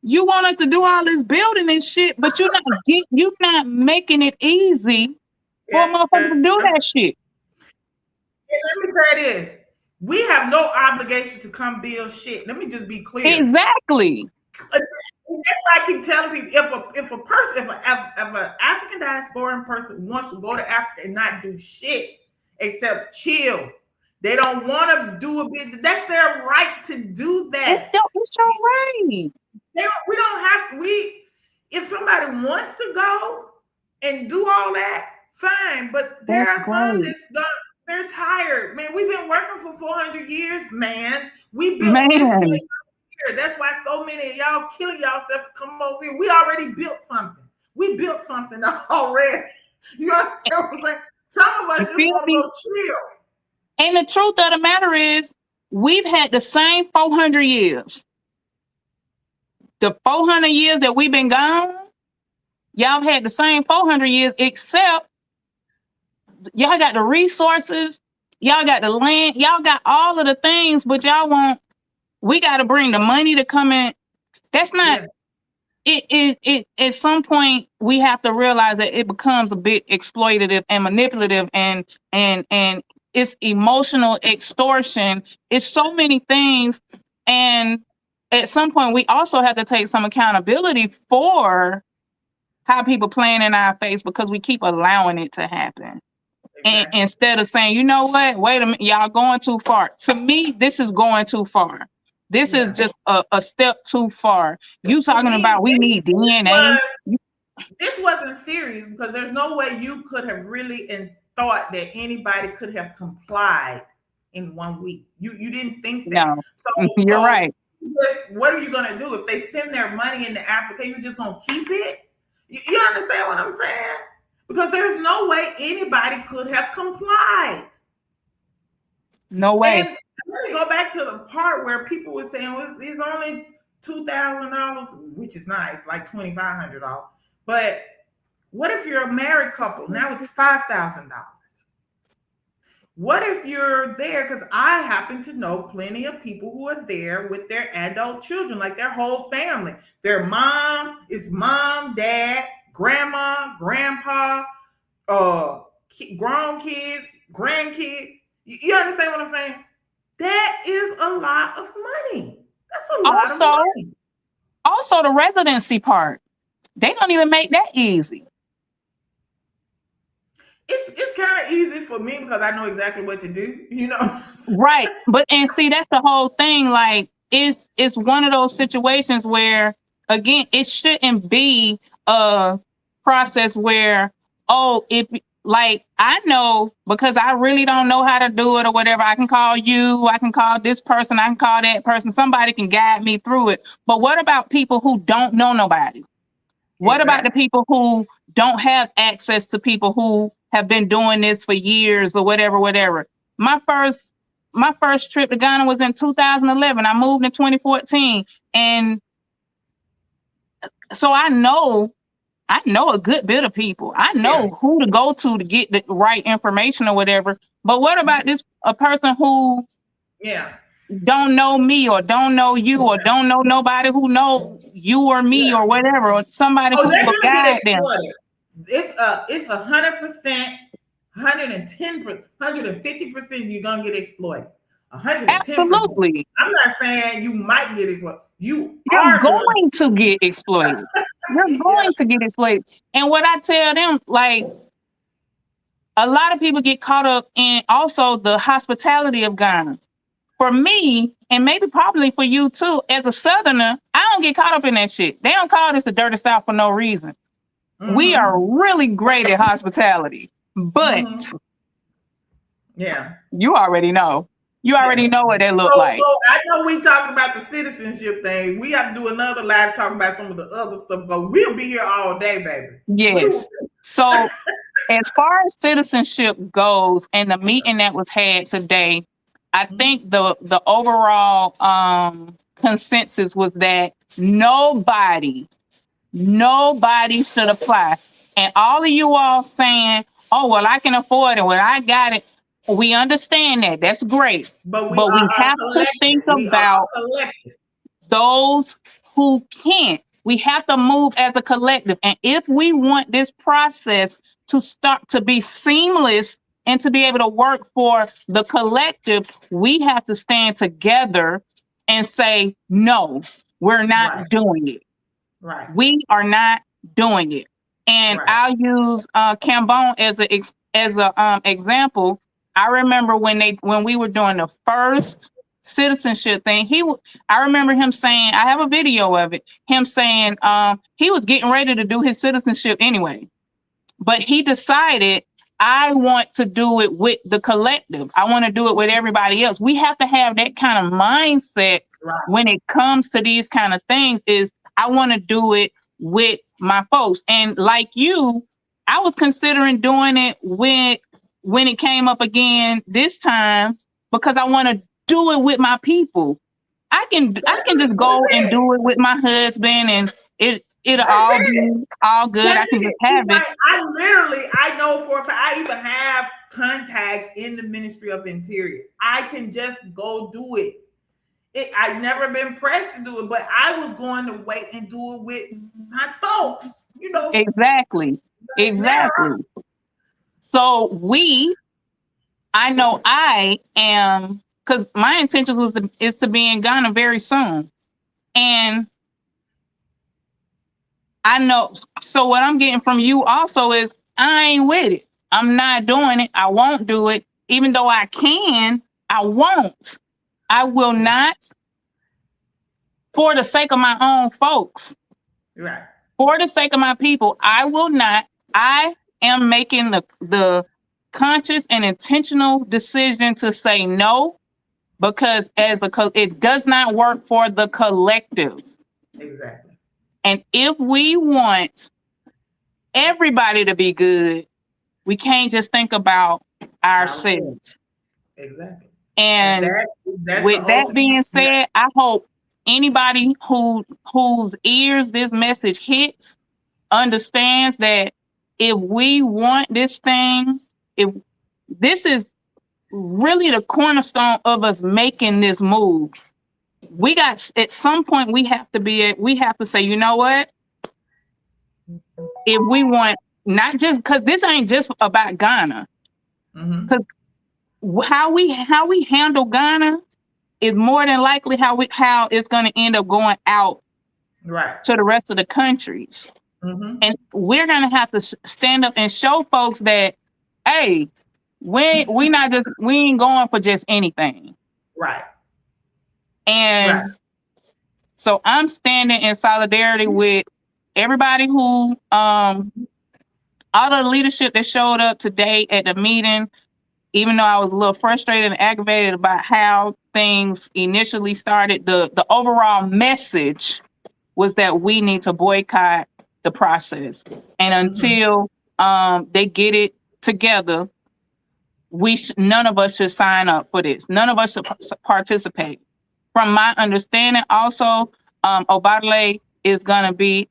you want us to do all this building and shit, but you're not making it easy for a motherfucker to do that shit. And let me tell you this. We have no obligation to come build shit. Let me just be clear. Exactly. That's why I keep telling people, if an African diasporan person wants to go to Africa and not do shit except chill, they don't want to do a bit. That's their right to do that. It's your right. We don't have. If somebody wants to go and do all that, fine. But there are some that's done. They're tired, man. We've been working for 400 years, man. We built this place here. That's why so many of y'all killing yourself to come over here. We already built something. We built something already. You understand what I'm saying? Some of us You just feel want to me? go chill. And the truth of the matter is, we've had the same 400 years. The 400 years that we've been gone, y'all had the same 400 years, except y'all got the resources, y'all got the land, y'all got all of the things, but we got to bring the money to come in. That's not, it at some point we have to realize that it becomes a bit exploitative and manipulative and it's emotional extortion. It's so many things. And at some point we also have to take some accountability for how people playing in our face because we keep allowing it to happen. And instead of saying, you know what, wait a minute, y'all going too far. To me, this is going too far. This is just a step too far. You talking about we need DNA. This wasn't serious because there's no way you could have really thought that anybody could have complied in 1 week. You didn't think that. No, you're right. What are you going to do? If they send their money in the application, you're just going to keep it? You understand what I'm saying? Because there's no way anybody could have complied. No way. And let me go back to the part where people were saying, well, it's only $2,000, which is nice, like $2,500. But what if you're a married couple? Now it's $5,000. What if you're there? Because I happen to know plenty of people who are there with their adult children, like their whole family. Their mom is mom, dad, grandma, grandpa, grown kids, grandkids. You understand what I'm saying? That is a lot of money. That's a lot of money. Also, the residency part. They don't even make that easy. It's kind of easy for me because I know exactly what to do, you know. Right. But and see, that's the whole thing. Like it's one of those situations where, again, it shouldn't be a process where, if like I know because I really don't know how to do it or whatever, I can call you, I can call this person, I can call that person, somebody can guide me through it. But what about people who don't know nobody? What about the people who don't have access to people who have been doing this for years or whatever? My first trip to Ghana was in 2011. I moved in 2014. And so I know a good bit of people. I know who to go to get the right information or whatever. But what about a person who don't know me or don't know you or don't know nobody who know you or me or whatever, or somebody who will guide them. It's 100%, 110%, 150% you're gonna get exploited. 110%. Absolutely. I'm not saying you might get exploited. You're going to get exploited. You're going to get exploited. And what I tell them, like, a lot of people get caught up in also the hospitality of Ghana. For me, and maybe probably for you too, as a Southerner, I don't get caught up in that shit. They don't call this the dirty South for no reason. Mm-hmm. We are really great at hospitality, but you already know. You already know what they look like. So I know we talked about the citizenship thing. We have to do another live talking about some of the other stuff, but we'll be here all day, baby. Yes. So as far as citizenship goes and the meeting that was had today, I think the overall consensus was that nobody should apply. And all of you all saying, oh, well, I can afford it. Well, I got it. We understand that. That's great. But we have to think about those who can't. We have to move as a collective. And if we want this process to start to be seamless and to be able to work for the collective, we have to stand together and say, no, we're not doing it. Right. We are not doing it. And I'll use Cambone as a example. I remember when we were doing the first citizenship thing, I remember him saying, I have a video of it, him saying he was getting ready to do his citizenship anyway. But he decided, I want to do it with the collective. I want to do it with everybody else. We have to have that kind of mindset when it comes to these kind of things, is I want to do it with my folks. And like you, I was considering doing it with when it came up again this time, because I want to do it with my people. I can just go and do it with my husband, and it'll That's all it. be all good. That's I can just it. have it. Like, I know for a fact, I even have contacts in the Ministry of Interior. I can just go do it. I've never been pressed to do it, but I was going to wait and do it with my folks. You know, Exactly. So I know I am, because my intention is to be in Ghana very soon, and I know. So what I'm getting from you also is I ain't with it. I'm not doing it. I won't do it, even though I can. I won't. I will not, for the sake of my own folks. right. For the sake of my people, I will not. I am making the conscious and intentional decision to say no, because it does not work for the collective. Exactly. And if we want everybody to be good, we can't just think about ourselves. Exactly. And that's with that being said, I hope anybody whose ears this message hits understands that if we want this thing, if this is really the cornerstone of us making this move, we got, at some point we have to say, you know what? If we want, not just because this ain't just about Ghana, because how we handle Ghana is more than likely how it's going to end up going out right to the rest of the countries. And we're going to have to stand up and show folks that, hey, we ain't going for just anything. Right. And so I'm standing in solidarity with everybody who, all the leadership that showed up today at the meeting, even though I was a little frustrated and aggravated about how things initially started. The overall message was that we need to boycott the process. And until they get it together, none of us should sign up for this. None of us should participate. From my understanding, also, Obadele is going to be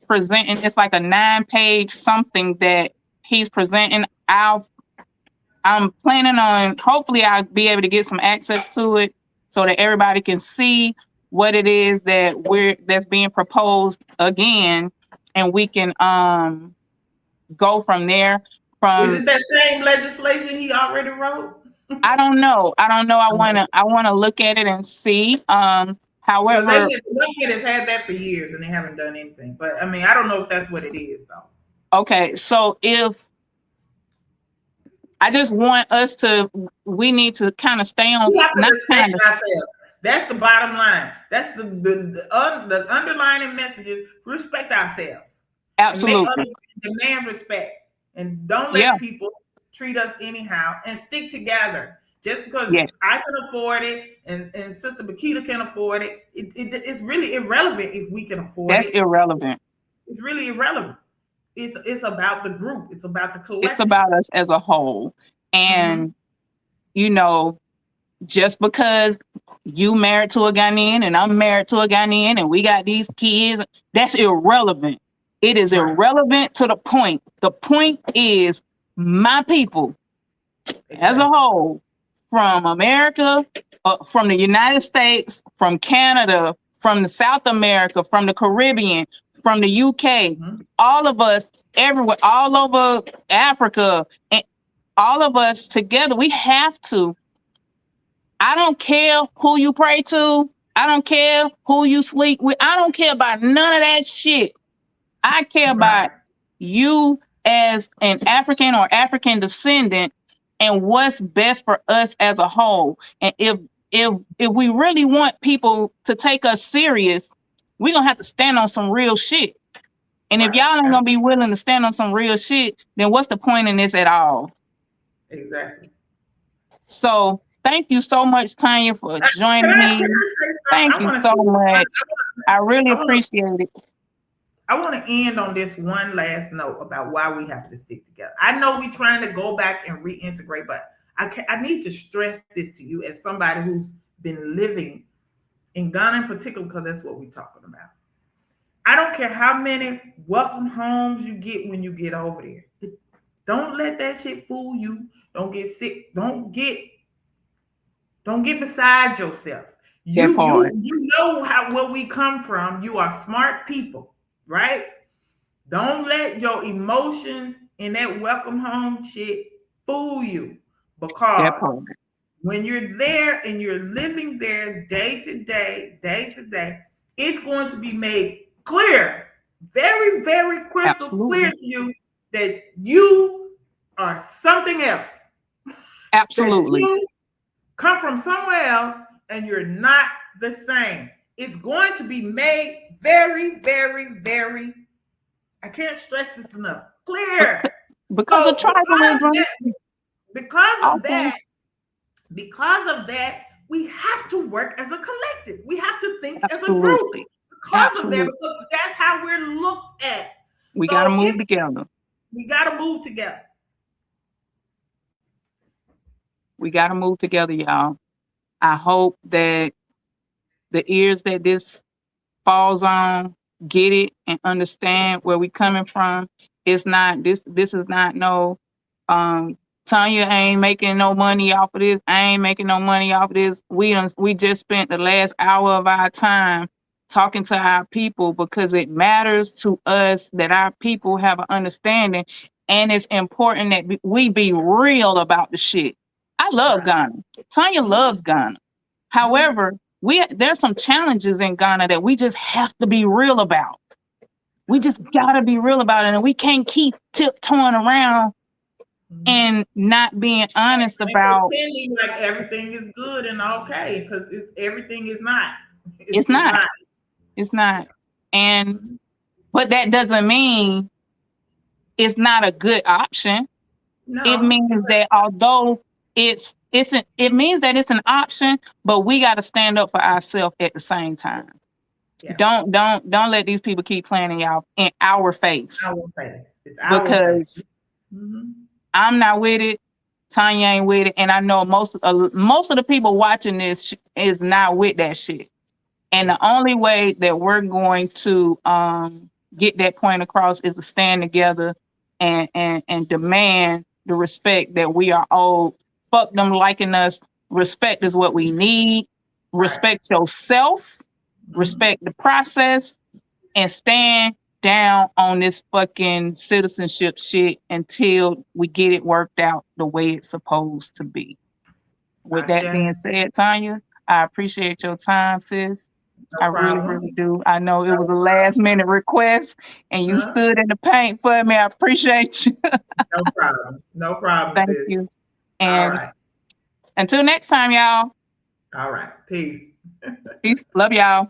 presenting. It's like a 9-page something that he's presenting. I'm planning on, hopefully I'll be able to get some access to it so that everybody can see what it is that's being proposed again, and we can go from there. Is it that same legislation he already wrote? I don't know. I wanna look at it and see. However, They has had that for years and they haven't done anything. But I mean, I don't know if that's what it is though. Okay, so if I just want us to, we need to kind of stay on. We have to respect ourselves. That's the bottom line. That's the underlying messages. Respect ourselves. Absolutely. Demand respect, and don't let people treat us anyhow. And stick together. Just because I can afford it and Sister Bakita can afford it, it's really irrelevant if we can afford it. That's irrelevant. It's really irrelevant. It's about the group. It's about the collective. It's about us as a whole. And, you know, just because you married to a Ghanaian and I'm married to a Ghanaian and we got these kids, that's irrelevant. It is irrelevant to the point. The point is my people as a whole, from America, from the United States, from Canada, from the South America, from the Caribbean, from the UK, all of us everywhere, all over Africa, and all of us together, we have to. I don't care who you pray to. I don't care who you sleep with. I don't care about none of that shit. I care about you as an African or African descendant and what's best for us as a whole. And if we really want people to take us serious, we're gonna have to stand on some real shit. And if y'all ain't gonna be willing to stand on some real shit, then what's the point in this at all? Exactly. So thank you so much, Tanya, for joining me. Thank you so much. I really appreciate it. I want to end on this one last note about why we have to stick together. I know we're trying to go back and reintegrate, but I need to stress this to you as somebody who's been living in Ghana in particular, because that's what we're talking about. I don't care how many welcome homes you get when you get over there. Don't let that shit fool you. Don't get sick. Don't get beside yourself. That part. You know where we come from. You are smart people, right? Don't let your emotions in that welcome home shit fool you, because when you're there and you're living there day to day, it's going to be made clear, very, very crystal clear to you that you are something else. Absolutely. That you come from somewhere else and you're not the same. It's going to be made very, very, very, I can't stress this enough, clear. Because of tribalism. Because of that, we have to work as a collective. We have to think as a group. Because of that, because that's how we're looked at. We got to move together. We got to move together. We got to move together, y'all. I hope that the ears that this falls on get it and understand where we coming from. It's not this is not no Tanya ain't making no money off of this. I ain't making no money off of this. We just spent the last hour of our time talking to our people because it matters to us that our people have an understanding, and it's important that we be real about the shit. I love Ghana. Tanya loves Ghana. However, there's some challenges in Ghana that we just have to be real about. We just gotta be real about it, and we can't keep tiptoeing around and not being honest about pretending like everything is good and okay, because everything is not. It's not. It's not. And but that doesn't mean it's not a good option. No, it means that although it means that it's an option, but we got to stand up for ourselves at the same time. Yeah. Don't let these people keep playing in our face. Our face. It's our because face. I'm not with it. Tanya ain't with it, and I know most of the people watching this is not with that shit. And the only way that we're going to get that point across is to stand together and demand the respect that we are owed. Fuck them liking us. Respect is what we need. Respect yourself. Respect the process, and stand down on this fucking citizenship shit until we get it worked out the way it's supposed to be. With that being said, Tanya, I appreciate your time, sis. I really do. I know it was a last minute request and you stood in the paint for me. I appreciate you. No problem. Thank you. And until next time, y'all. All right. Peace. Peace. Love y'all.